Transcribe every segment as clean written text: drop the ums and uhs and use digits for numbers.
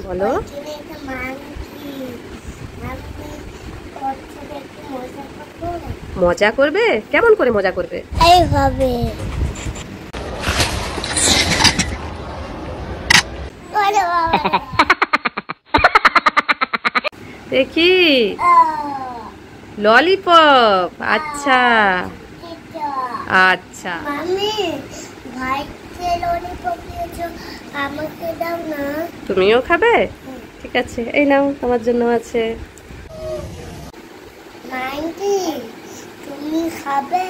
বলো। মজা করবে? কেমন করে মজা করবে? এইভাবে। দেখি ললিপপ। আচ্ছা আচ্ছা, তুমিও খাবে? ঠিক আছে, এই নাও, তোমার জন্য আছে। তুমি খাবে?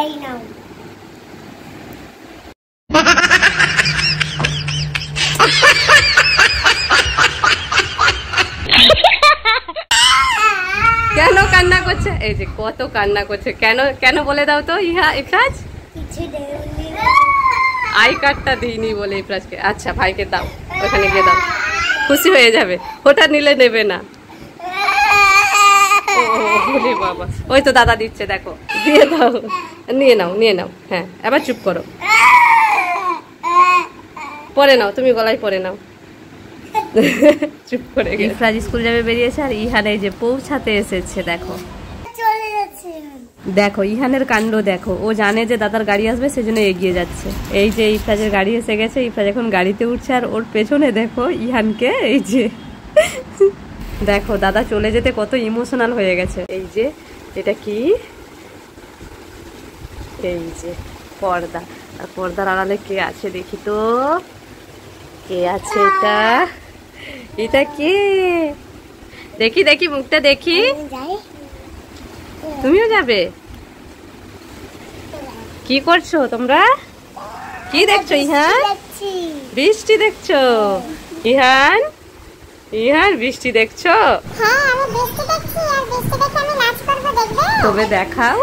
এই নাও। কেন কান্না করছে? এই যে কত কান্না করছে, কেন কেন বলে দাও তো ইফরাজ। আই কার্ডটা দিইনি বলে ইফরাজকে। আচ্ছা ভাইকে দাও, ওখানে গিয়ে দাও, খুশি হয়ে যাবে। ওটা নিলে নেবে না। ওরে বাবা, ওই তো দাদা দিচ্ছে, দেখো, দিয়ে দাও। নিয়ে নাও, নিয়ে নাও। হ্যাঁ, এবার চুপ করো, পরে নাও, তুমি গলায় পরে নাও। চুপ করে গেল। ইফরাজ স্কুল যাবে বেরিয়েছে, আর ইহান এই যে পৌঁছাতে এসেছে। দেখো দেখো ইহানের কাণ্ড দেখো, ও জানে যে দাদার গাড়ি আসবে, সেজন্য এগিয়ে যাচ্ছে। এই যে ইফরাজের গাড়ি এসে গেছে, ইফরাজ এখন গাড়িতে উঠছে, আর ওর পেছনে দেখো ইহানকে, এই যে দেখো দাদা চলে যেতে কত ইমোশনাল হয়ে গেছে। এই যে এটা কি? এই যে পর্দা, আর পর্দার আড়ালে কে আছে দেখি তো, কে আছে এটা? এটা কে? দেখি দেখি, মুখটা দেখি। তুমিও যাবে? কি করছো তোমরা? কি দেখছো ইহান? বৃষ্টি দেখছো? ইহান, ইহান বৃষ্টি দেখছো? তবে দেখাও।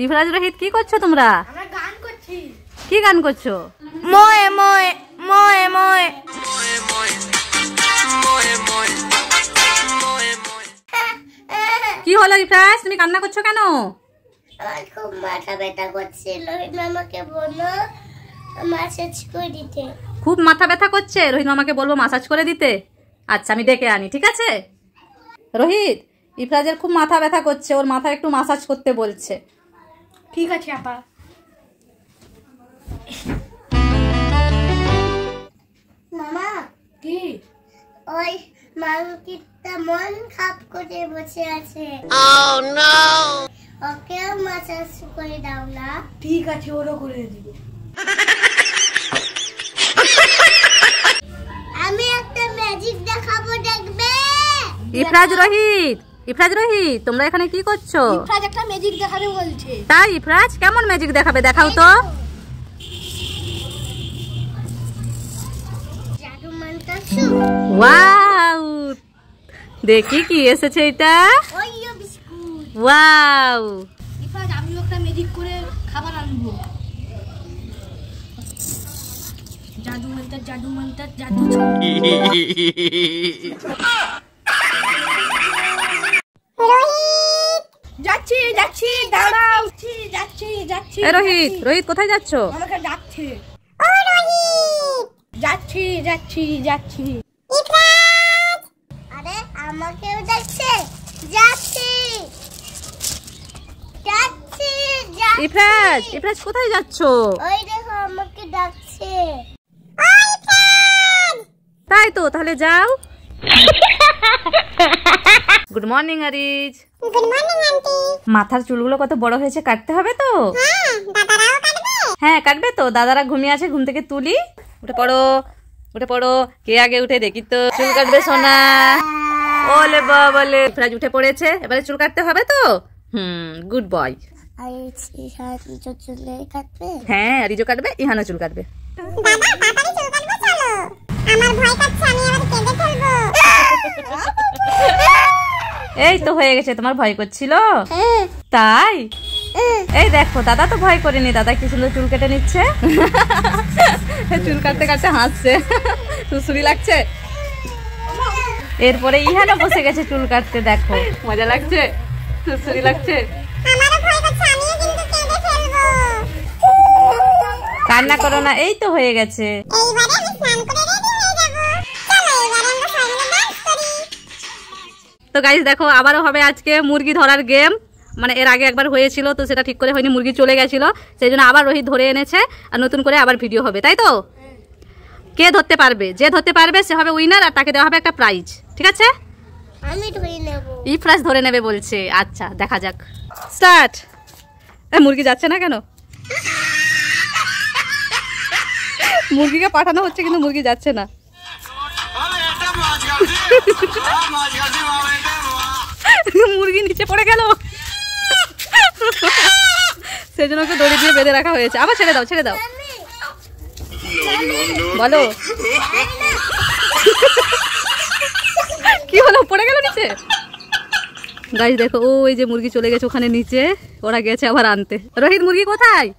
ইফরাজ, রোহিত, কি করছো তোমরা? আমরা গান করছি। কি গান করছো? ময়ে ময়ে ময়ে ময়ে। কি হলো ইফরাজ, তুমি কান্না করছো কেন? আমার খুব মাথা ব্যথা করছে, রোহিত মামাকে বলো মাসাজ করে দিতে। খুব মাথা ব্যথা করছে? রোহিত মামাকে বলবো মাসাজ করে দিতে? আচ্ছা, আমি ডেকে আনি, ঠিক আছে? রোহিত, ইফরাজের খুব মাথা ব্যথা করছে, ওর মাথা একটু মাসাজ করতে বলছে। ঠিক আছে আপা। মামা, কি? ওই মাংকিটা মন খারাপ করে বসে আছে। Oh no! ওকে মাসাজ করে দাও না। ঠিক আছে, ওরও করে দিব। আমি একটা ম্যাজিক দেখাবো, দেখবে? ইফরাজ, রোহিত, ইফরাজ, রোহিত, তোমরা এখানে কি করছো? ইফরাজ একটা ম্যাজিক দেখাবে বলছে। তাই? ইফরাজ কেমন ম্যাজিক দেখাবে, দেখাও তো। জাদু মন্ত্র। ওয়াও, দেখি কি এসেছে এটা। ওইও বিস্কুট। ওয়াও, ইফরাজ আমিও একটা ম্যাজিক করে খাবার আনবো। জাদু মন্ত্র, জাদু মন্ত্র, জাদু। যাচ্ছি যাচ্ছি, দাঁড়াও। যাচ্ছি যাচ্ছি। রোহিত, রোহিত, কোথায় যাচ্ছো? আমাকে ডাকছে। ও রোহিত, যাচ্ছি যাচ্ছি যাচ্ছি। ইফরাজ, আরে আমাকেও ডাকছে। যাচ্ছি যাচ্ছি যাচ্ছি। ইফরাজ, ইফরাজ, কোথায় যাচ্ছো? ওই দেখো আমাকে ডাকছে। তাই তো, তাহলে যাও। Good morning Ariz. Good morning aunty. মাথার চুলগুলো কত বড় হয়েছে, কাটতে হবে তো? হ্যাঁ, দাদারাও কাটবে। হ্যাঁ, কাটবে তো। দাদারা ঘুমিয়ে আছে, ঘুম থেকে তুলি। উঠে পড়ো, উঠে পড়ো। কে আগে উঠে দেখি তো। চুল কাটবে সোনা? ওলে বাবালে, ইফরাজ উঠে পড়েছে, এবারে চুল কাটতে হবে তো। Good boy. চুল কাটবে? হ্যাঁ, রিজো কাটবে, ইহানও চুল কাটবে। দাদা তাড়াতাড়ি চুল কাটবে চলো। আমার ভয় করছে, আমি আবার কেঁদে ফেলবো। এই তো হয়ে গেছে, তোমার ভয় করছিল তাই? এই দেখো দাদা তো ভয় করেনি, দাদা কি সুন্দর চুল কেটে নিচ্ছে। চুল কাটতে কাটতে হাসছে, সুসুরি লাগছে। এরপরে ইহানও বসে গেছে চুল কাটতে, দেখো মজা লাগছে, সুসুরি লাগছে। কান্না করো না, এই তো হয়ে গেছে। তো গাইস দেখো আবারও হবে আজকে মুরগি ধরার গেম। মানে এর আগে একবার হয়েছিল, তো সেটা ঠিক করে হয়নি, মুরগি চলে গেছিল, সেই জন্য আবার রোহিত ধরে এনেছে আর নতুন করে আবার ভিডিও হবে, তাই তো? কে ধরতে পারবে, যে ধরতে পারবে সে হবে উইনার, আর তাকে দেওয়া হবে একটা প্রাইজ, ঠিক আছে? আমি ধরে নেব। ইফরাজ ধরে নেবে বলছে, আচ্ছা দেখা যাক। স্টার্ট। মুরগি যাচ্ছে না কেন? মুরগিকে পাঠানো হচ্ছে কিন্তু মুরগি যাচ্ছে না। মুরগি নিচে পড়ে গেল, সেজন্য ওকে দড়ি দিয়ে বেঁধে রাখা হয়েছে। আবার ছেড়ে দাও, ছেড়ে দাও, বলো কি হলো, পড়ে গেল নিচে। গাইস দেখো ওই যে মুরগি চলে গেছে ওখানে নিচে, ওরা গেছে আবার আনতে। রোহিত মুরগি কোথায়?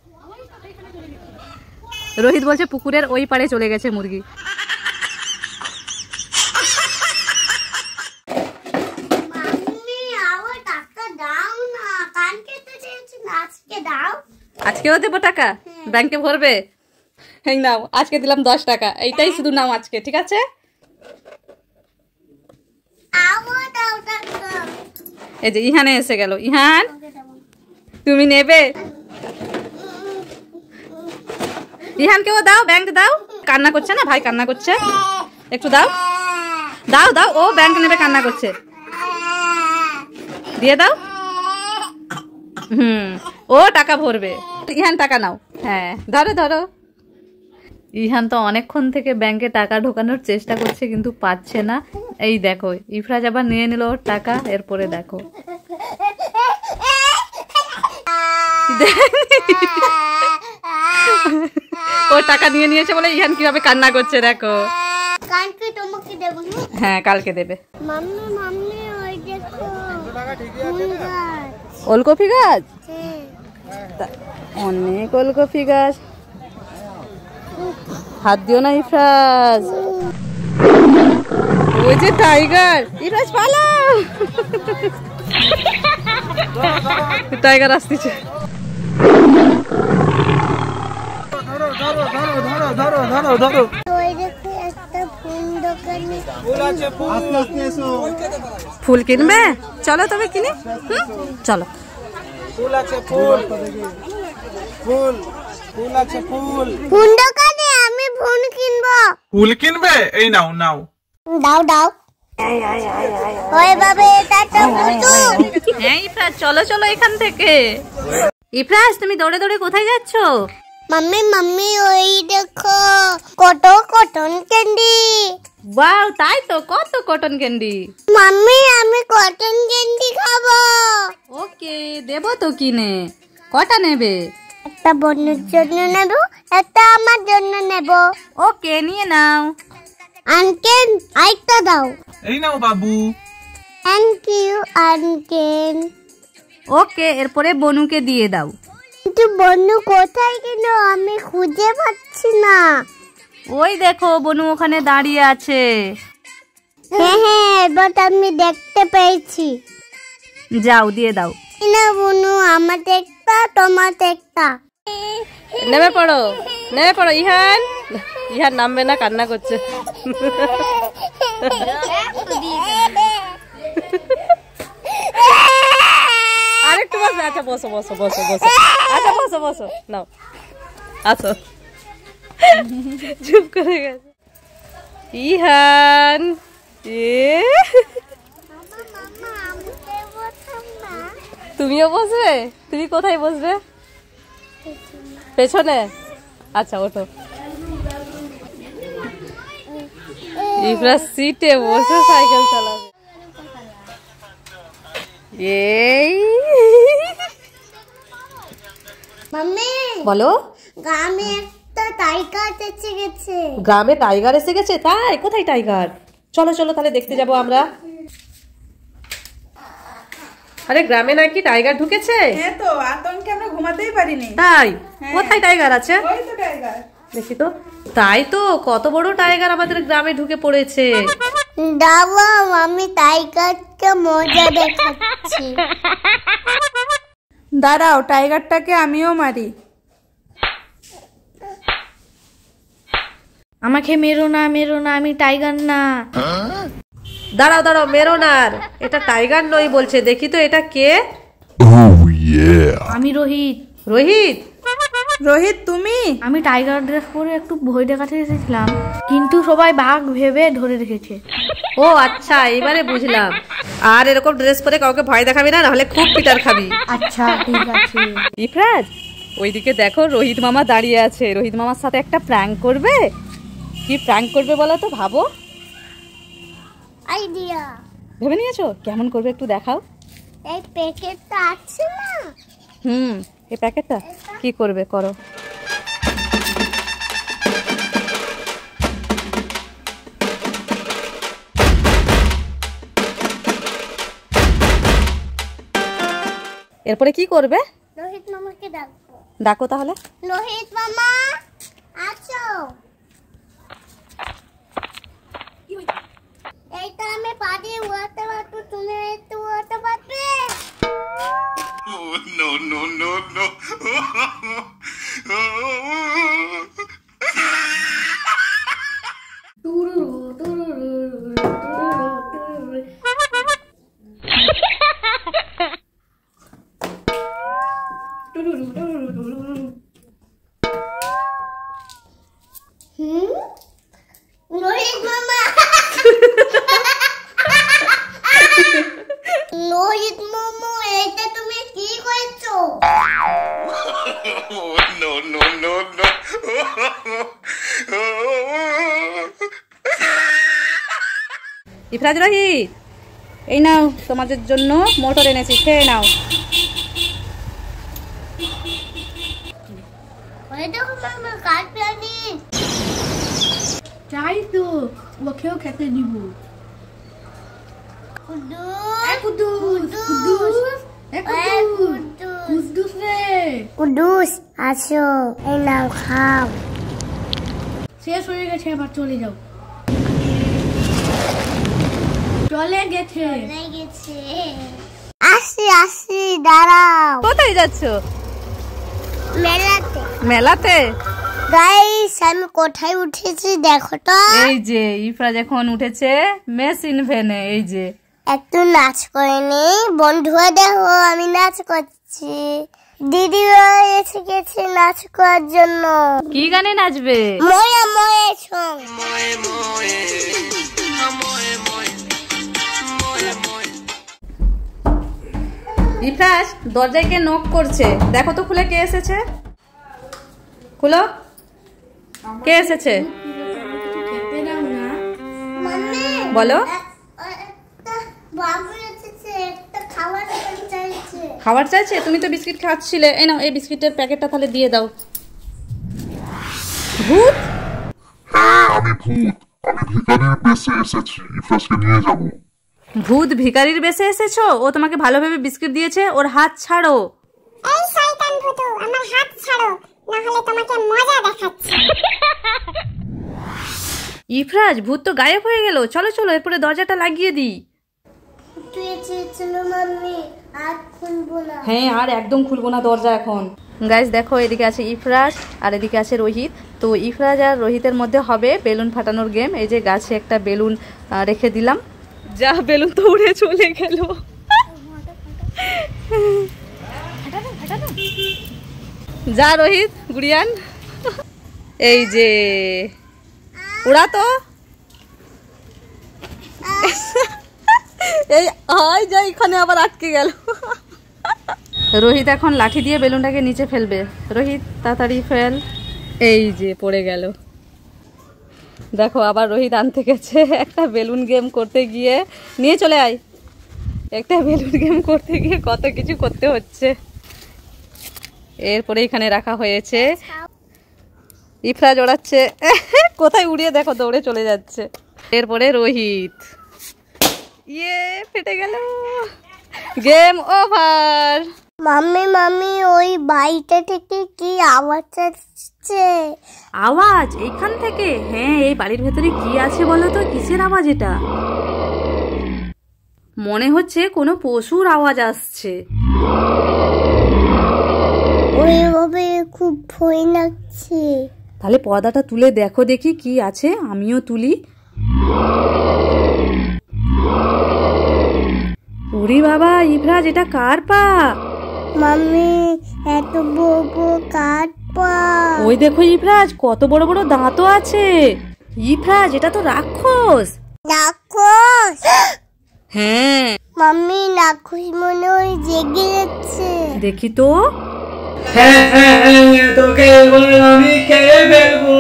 রোহিত বলছে পুকুরের ওই পারে চলে গেছে মুরগি। আজকেও দেবো টাকা? ব্যাংকে ভরবে? এই নাও, আজকে দিলাম 10 টাকা, এইটাই শুধু নাও আজকে, ঠিক আছে? এই যে ইহানে এসে গেল। ইহান তুমি নেবে? ইহানকেও দাও, ব্যাংক দাও। কান্না করছে না ভাই, কান্না করছে, একটু দাও, দাও দাও, ও ব্যাংক নেবে, কান্না করছে, দিয়ে দাও। ও টাকা ভরবে। ইহান টাকা নাও, হ্যাঁ ধরো ধরো। ইহান তো অনেকক্ষণ থেকে ব্যাংকে টাকা ঢোকানোর চেষ্টা করছে কিন্তু পাচ্ছে না। এই দেখো ইফরাজ আবার নিয়ে নিল ওর টাকা, এরপরে দেখো ও টাকা নিয়ে নিয়েছে বলে ইহান কিভাবে কান্না করছে দেখো। কালকে তোমাকে দেব। হ্যাঁ কালকে দেবে। মাম্মি মাম্মি ওই দেখো ফুল গাছ। ওলকপি গাছ? অনেক ওলকপি গাছ। হাত দিও না ইফরাজ, ওই যে টাইগার। ইফরাজ পালাও, টাইগার আসতেছে। ফুল কিনবে? চলো তবে কিনি, চলো। ফুল আছে, ফুল ফুল ফুল আছে, ফুল। ফুল দোকানে আমি ফুল কিনবো। ফুল কিনবে? এই নাও নাও, দাও দাও। ওই বাবা এটা তো ফুল। হ্যাঁ ইফরাজ চলো চলো এখান থেকে। ইফরাজ তুমি দৌড়ে দৌড়ে কোথায় যাচ্ছ? মাম্মি মাম্মি ওই দেখো কত কটন ক্যান্ডি। ওয়াও তাই তো, কত কটন ক্যান্ডি। মাম্মি আমি কটন ক্যান্ডি খাবো। ওকে দেবো তো কিনে। কটা নেবে? একটা বন্ধুর জন্য নেব, একটা আমার জন্য নেব। ওকে নিয়ে নাও। আঙ্কেল আইটা দাও। এই নাও বাবু। Thank you uncle. ওকে এরপরে বনুকে দিয়ে দাও। কিন্তু বনু কোথায় গেল আমি খুঁজে পাচ্ছি না। ওই দেখো বনু ওখানে দাঁড়িয়ে আছে। হ্যাঁ হ্যাঁ এবার আমি দেখতে পেয়েছি। যাও দিয়ে দাও। না বনু আমার একটা তোমার একটা। নেমে পড়ো, নেমে পড়ো। ইহান, ইহান নামবে না, কান্না করছে। আরেকটু বসো। আচ্ছা বসো বসো বসো বসো। আচ্ছা বসো বসো, নাও আসো। চুপ করে গেছে ইহান। তুমিও বসবে? তুমি কোথায় বসবে? পেছনে? আচ্ছা ওঠো। ইফরাজ সিটে বসে সাইকেল চালাবে। এই মাম্মি বলো। গ্রামে তো টাইগার এসে গেছে। গ্রামে টাইগার এসে গেছে? তাই? কোথায় টাইগার? চলো চলো তাহলে দেখতে যাব আমরা। আরে গ্রামে নাকি টাইগার ঢুকেছে? হ্যাঁ তো আতঙ্কে আমরা ঘুমাতেই পারিনি। তাই? কোথায় টাইগার আছে? ওই তো টাইগার। দেখি তো। তাই তো, কত বড় টাইগার আমাদের গ্রামে ঢুকে পড়েছে। দাদা আমি টাইগারকে মজা দেখাচ্ছি। দাঁড়াও, টাইগারটাকে আমিও মারি। আমাকে মেরো না, মেরো না, আমি টাইগার না। দাঁড়াও দাঁড়াও, মেরো না। এটা টাইগার নই বলছে। দেখি তো এটা কে? আমি রোহিত। রোহিত? রোহিত তুমি? আমি টাইগার ড্রেস পরে একটু ভয় দেখাতে এসেছিলাম, কিন্তু সবাই বাঘ ভেবে ধরে রেখেছে। ও আচ্ছা, এবারে বুঝলাম। আর এরকম ড্রেস পরে কাউকে ভয় দেখাবি না, নাহলে খুব পিটার খাবি। আচ্ছা ঠিক আছে। ইফরাজ, ওইদিকে দেখো রোহিত মামা দাঁড়িয়ে আছে। রোহিত মামার সাথে একটা প্র্যাঙ্ক করবে। কি প্র্যাঙ্ক করবে বলো তো? ভাবো। আইডিয়া ভেবে নিয়েছো? কেমন করবে একটু দেখাও। এই প্যাকেটটা আছে না? এই প্যাকেটটা কি করবে? করো। এরপরে কি করবে? রোহিত মামাকে ডাকবো। ডাকো তাহলে। রোহিত মামা আছো? এইটা আমি পারি উড়াতে পারবো, তুমি একটু উড়াতে পারবে? No, no, no, no. Rohit মামা রোহিত মামা এইটা তুমি কি করছো? No, no, no, no. Ifraz, Rohit, এই নাও তোমাদের জন্য মোটর এনেছি, খেয়ে নাও। ওই দেখো মামা কার প্রাণী। চাই তো, ওকেও খেতে দিব। কুদ্দুস আসো, এই নাও খাও। শেষ হয়ে গেছে, আবার চলে যাও। চলে গেছে। আসি আসি, দাঁড়াও। কোথায় যাচ্ছো? মেলাতে। মেলাতে? গাইস আমি কোথায় উঠেছি দেখো তো। এই যে ইফরাজ এখন উঠেছে মেশিন ভ্যানে। এই যে একটু নাচ করে নেই বন্ধুরা, দেখো আমি নাচ করছি। দিদি এসে গেছে নাচ করার জন্য। কি গানে নাচবে? ময়ে ময়ে সং। ইফরাজ দরজায় কে নক করছে, দেখো তো খুলে কে এসেছে। খুলো, কে এসেছে বলো। বাবু এসেছে, একটা খাবার চাইছে। খাবার চাইছে? তুমি তো বিস্কিট খাচ্ছিলে। এই নাও, এই বিস্কিটের প্যাকেটটা তাহলে দিয়ে দাও। ভূত? হ্যাঁ আমি ভূত। আমি ভিখারির বেশে এসেছি, ইফরাজকে নিয়ে যাব। ভূত ভিখারির বেশে এসেছো? ও তোমাকে ভালোভাবে বিস্কিট দিয়েছে, ওর হাত ছাড়ো। এই শয়তান ভূত, আমার হাত ছাড়ো, না হলে তোমাকে মজা দেখাচ্ছি। ইফরাজ, ভূত তো গায়েব হয়ে গেল। চলো চলো, এরপরে দরজাটা লাগিয়ে দিই। তুই চেয়েছিল মাম্মি, আর খুলবো না। হ্যাঁ, আর একদম খুলবো না দরজা এখন। গাইস দেখো, এদিকে আছে ইফরাজ আর এদিকে আছে রোহিত। তো ইফরাজ আর রোহিতের মধ্যে হবে বেলুন ফাটানোর গেম। এই যে গাছে একটা বেলুন রেখে দিলাম। যা, বেলুন তো উড়ে চলে গেল। যা রোহিত, গুড়িয়ান। এই যে উড়া তো। এই হয় যা, এখানে আবার আটকে গেল। রোহিত এখন লাঠি দিয়ে বেলুনটাকে নিচে ফেলবে। রোহিত তাড়াতাড়ি ফেল। এই যে পড়ে গেল। দেখো আবার রোহিত আনতে গেছে একটা বেলুন গেম করতে গিয়ে। নিয়ে চলে আয়। একটা বেলুন গেম করতে গিয়ে কত কিছু করতে হচ্ছে। এরপরে এখানে রাখা হয়েছে। ইফরাজ ওড়াচ্ছে, কোথায় উড়িয়ে দেখো দৌড়ে চলে যাচ্ছে। এরপরে রোহিত, ইয়ে ফেটে গেল, গেম ওভার। মাম্মি মাম্মি ওই বাড়িটা থেকে কি আওয়াজ আসছে? আওয়াজ এইখান থেকে? হ্যাঁ, এই বাড়ির ভেতরে কি আছে বলো তো? কিসের আওয়াজ এটা? মনে হচ্ছে কোনো পশুর আওয়াজ আসছে। ওইভাবে খুব ভয় লাগছে। তাহলে পর্দাটা তুলে দেখো দেখি কি আছে, আমিও তুলি। ওরে বাবা ইফরাজ, এটা কার পা? মাম্মি এত বড় বড় কাঠ পা। ওই দেখো ইফরাজ, কত বড় বড় দাঁতও আছে। ইফরাজ, এটা তো রাক্ষস। রাক্ষস? হ্যাঁ মাম্মি রাক্ষস মনে হয় জেগে যাচ্ছে। দেখি তো। তোকে আমি খেয়ে ফেলবো।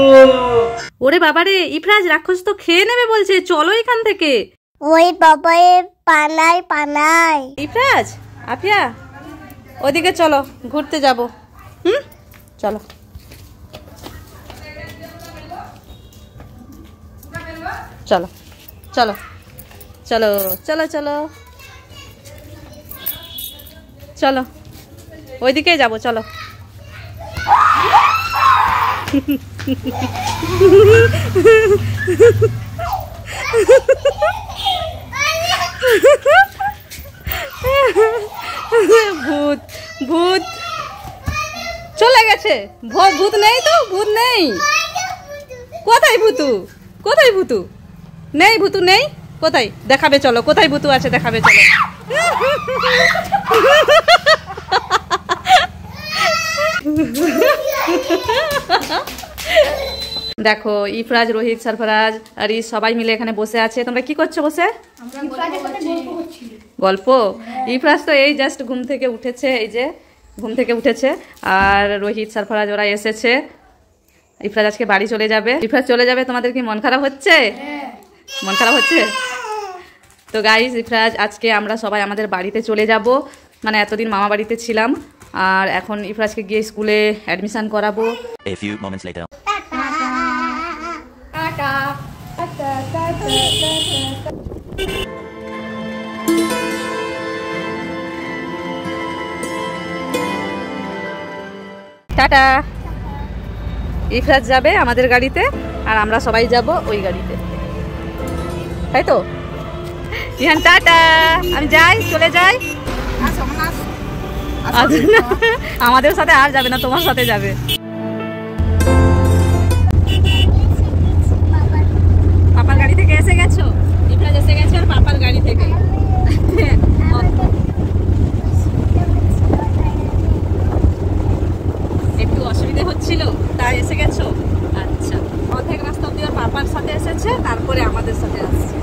ওরে বাবারে ইফরাজ, রাক্ষস তো খেয়ে নেবে বলছে, চলো এখান থেকে। ওই বাবাই পানাই পানাই। ইফরাজ, আফিয়া, ওদিকে চলো, ঘুরতে যাব। চলো। চলো চলো চলো চলো চলো চলো, ওইদিকে যাবো, চলো। ভূত ভূত চলে গেছে। ভূত নেই তো, ভূত নেই। কোথায় ভূতু? কোথায় ভূতু? নেই, ভূতু নেই। কোথায় দেখাবে? চলো, কোথায় ভূতু আছে দেখাবে, চলো। দেখো ইফরাজ, রোহিত, সরফরাজ আর সবাই মিলে এখানে বসে আছে। তোমরা কি করছো বসে? গল্প। ইফরাজ তো এই জাস্ট ঘুম থেকে উঠেছে, এই যে ঘুম থেকে উঠেছে। আর রোহিত, সরফরাজ ওরা এসেছে। ইফরাজ আজকে বাড়ি চলে যাবে। ইফরাজ চলে যাবে, তোমাদের কি মন খারাপ হচ্ছে? মন খারাপ হচ্ছে? তো গাইস, ইফরাজ আজকে আমরা সবাই আমাদের বাড়িতে চলে যাব। মানে এতদিন মামা বাড়িতে ছিলাম, আর এখন ইফরাজকে গিয়ে স্কুলে অ্যাডমিশন করাবো। A few moments later. Tata. Ifraz যাবে আমাদের গাড়িতে, আর আমরা সবাই যাব ওই গাড়িতে, তাই তো? ইহান টাটা, আমি যাই, চলে যাই। আমাদের সাথে আর যাবে না, তোমার সাথে যাবে। পাপার গাড়ি থেকে এসে গেছো? ইফরাজ এসে গেছে আর পাপার গাড়ি থেকে। একটু অসুবিধা হচ্ছিল তাই এসে গেছো? আচ্ছা, অর্ধেক রাস্তা অব্দি ওর পাপার সাথে এসেছে, তারপরে আমাদের সাথে আসছে।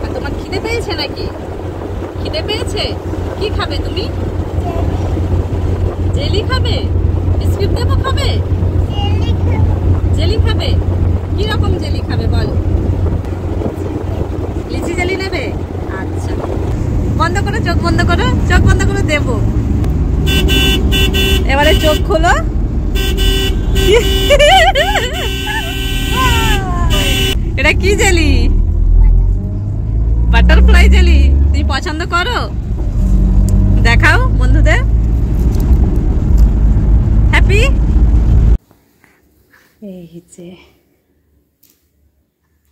আর তোমার খিদে পেয়েছে নাকি? খিদে পেয়েছে? কি খাবে তুমি? জেলি খাবে? বিস্কিট দেবো খাবে? জেলি খাবে? কি রকম জেলি খাবে বলো? লিচি জেলি নেবে? আচ্ছা, বন্ধ করো, চোখ বন্ধ করো, চোখ বন্ধ করে দেবো। এবারে চোখ খোলো। এটা কি জেলি? Butterfly jelly. তুমি পছন্দ করো? দেখাও বন্ধুদের। হ্যাপি? এই যে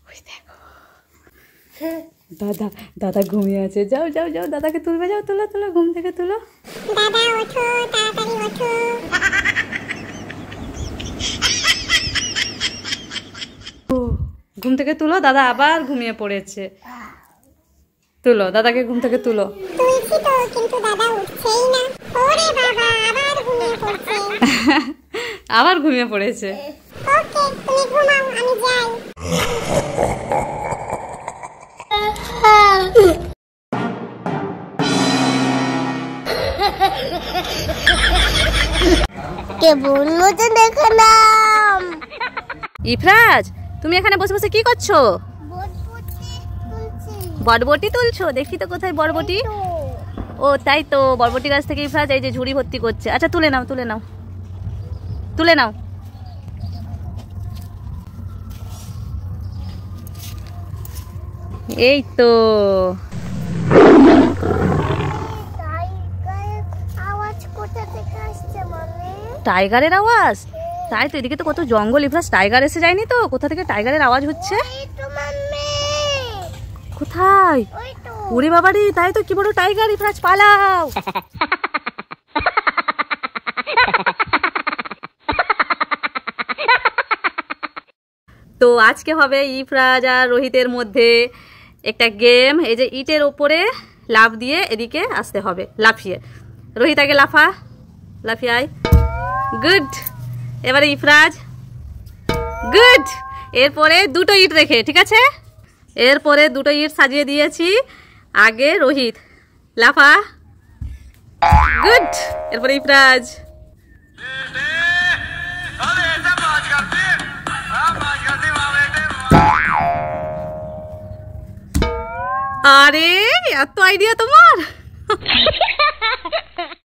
ওই দেখো দাদা, দাদা ঘুমিয়ে আছে। যাও যাও যাও, দাদাকে তুলবে, যাও, তোলো তোলো, ঘুম থেকে তুলো। দাদা ওঠো, তাড়াতাড়ি ওঠো। ঘুম থেকে তুলো, দাদা আবার ঘুমিয়ে পড়েছে। তুলো, দাদাকে ঘুম থেকে তুলো। তুলছি তো, কিন্তু দাদা উঠছেই না। ওরে বাবা, আবার ঘুমিয়ে পড়ছে। আবার ঘুমিয়ে পড়েছে। ওকে, তুমি ঘুমাও, আমি যাই। কেবল মতো দেখালাম। ইফরাজ, তুমি এখানে বসে বসে কি করছো? বরবটি তুলছো? দেখি তো কোথায় বরবটি। ও তাই তো, বরবটি গাছ থেকে ইফরাজ এই যে ঝুড়ি ভর্তি করছে। আচ্ছা তুলে নাও, তুলে নাও, তুলে নাও। এই তো আওয়াজ কোথা থেকে আসছে মানে? টাইগারের আওয়াজ? তাই তো, এদিকে তো কত জঙ্গল, ইফরাজ টাইগার এসে যায়নি তো? কোথা থেকে টাইগারের আওয়াজ হচ্ছে? কোথায়? ওরে বাবারে, তাই তো, কি বড় টাইগার! ইফরাজ পালাও। তো আজকে হবে ইফরাজ আর রোহিতের মধ্যে একটা গেম। এই যে ইটের ওপরে লাফ দিয়ে এদিকে আসতে হবে, লাফিয়ে। রোহিত আগে লাফা, লাফিয়ে আয়। গুড। এবারে ইফরাজ। গুড। এরপরে দুটো ইট রেখে, ঠিক আছে? এরপরে দুটো ইট সাজিয়ে দিয়েছি। আগে রোহিত, লাফা। গুড। এরপরে ইফরাজ। আরে এত আইডিয়া তোমার!